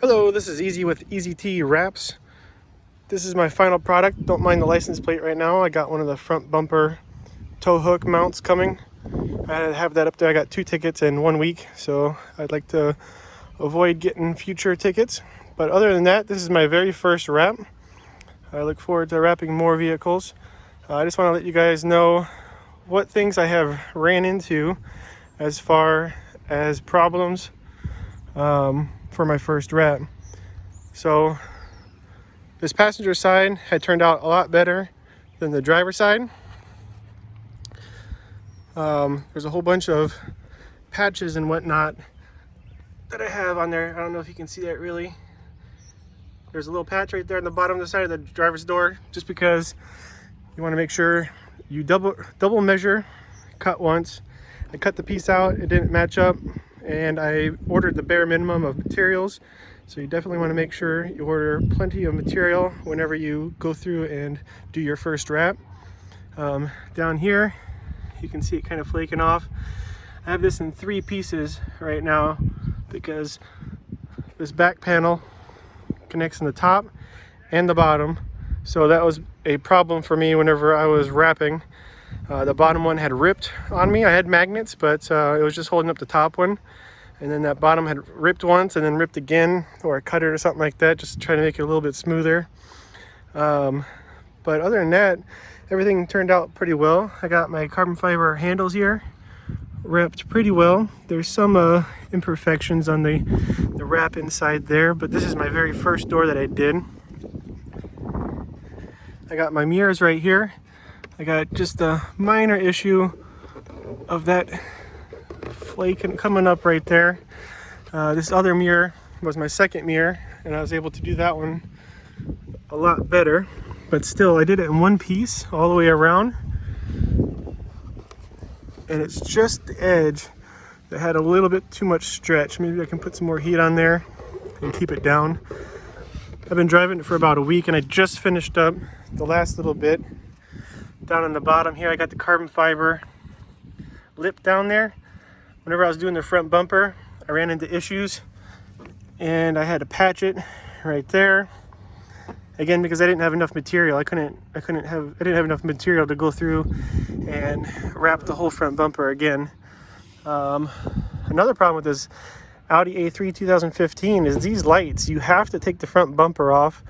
Hello, this is Eazy with Eazy Wraps. This is my final product. Don't mind the license plate right now. I got one of the front bumper tow hook mounts coming. I have that up there. I got 2 tickets in 1 week, so I'd like to avoid getting future tickets. But other than that, this is my very first wrap. I look forward to wrapping more vehicles. I just want to let you guys know what things I have ran into as far as problems for my first wrap. So this passenger side had turned out a lot better than the driver side. There's a whole bunch of patches and whatnot that I have on there. I don't know if you can see that really. There's a little patch right there on the bottom of the side of the driver's door, just because you want to make sure you double measure, cut once. I cut the piece out, it didn't match up, and I ordered the bare minimum of materials. So you definitely want to make sure you order plenty of material whenever you go through and do your first wrap. Down here, you can see it kind of flaking off. I have this in 3 pieces right now because this back panel connects in the top and the bottom. So that was a problem for me whenever I was wrapping. The bottom one had ripped on me. I had magnets, but it was just holding up the top one. And then that bottom had ripped once and then ripped again, or I cut it or something like that, just trying to make it a little bit smoother. But other than that, everything turned out pretty well. I got my carbon fiber handles here wrapped pretty well. There's some imperfections on the wrap inside there, but this is my very first door that I did. I got my mirrors right here. I got just a minor issue of that flake coming up right there. This other mirror was my second mirror, and I was able to do that one a lot better. But still, I did it in one piece all the way around, and it's just the edge that had a little bit too much stretch. Maybe I can put some more heat on there and keep it down. I've been driving it for about a week, and I just finished up the last little bit. Down on the bottom here, I got the carbon fiber lip down there. Whenever I was doing the front bumper, I ran into issues, and I had to patch it right there. Again, because I didn't have enough material. I didn't have enough material to go through and wrap the whole front bumper again. Another problem with this Audi A3 2015 is these lights. You have to take the front bumper off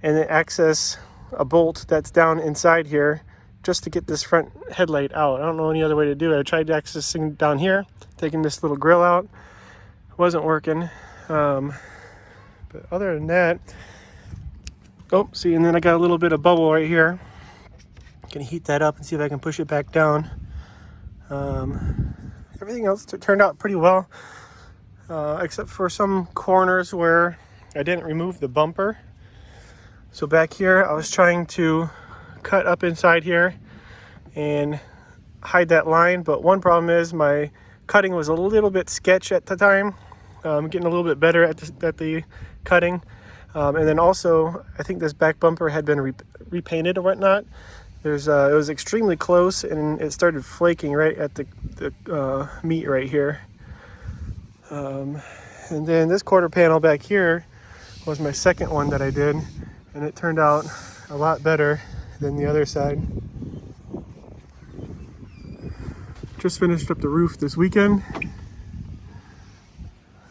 and then access a bolt that's down inside here just to get this front headlight out. I don't know any other way to do it. I tried accessing down here, taking this little grill out. It wasn't working. But other than that, oh, see, and then I got a little bit of bubble right here. Can heat that up and see if I can push it back down. Everything else turned out pretty well, except for some corners where I didn't remove the bumper. So back here, I was trying to cut up inside here and hide that line, but one problem is my cutting was a little bit sketch at the time. Getting a little bit better at the cutting. And then also, I think this back bumper had been repainted or whatnot. It was extremely close, and it started flaking right at the meat right here. And then this quarter panel back here was my second one that I did, and it turned out a lot better than the other side. Just finished up the roof this weekend,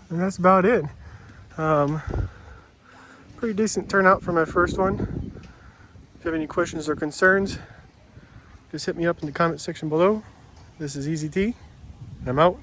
and that's about it. Pretty decent turnout for my first one. If you have any questions or concerns, just hit me up in the comment section below. This is Eazy, and I'm out.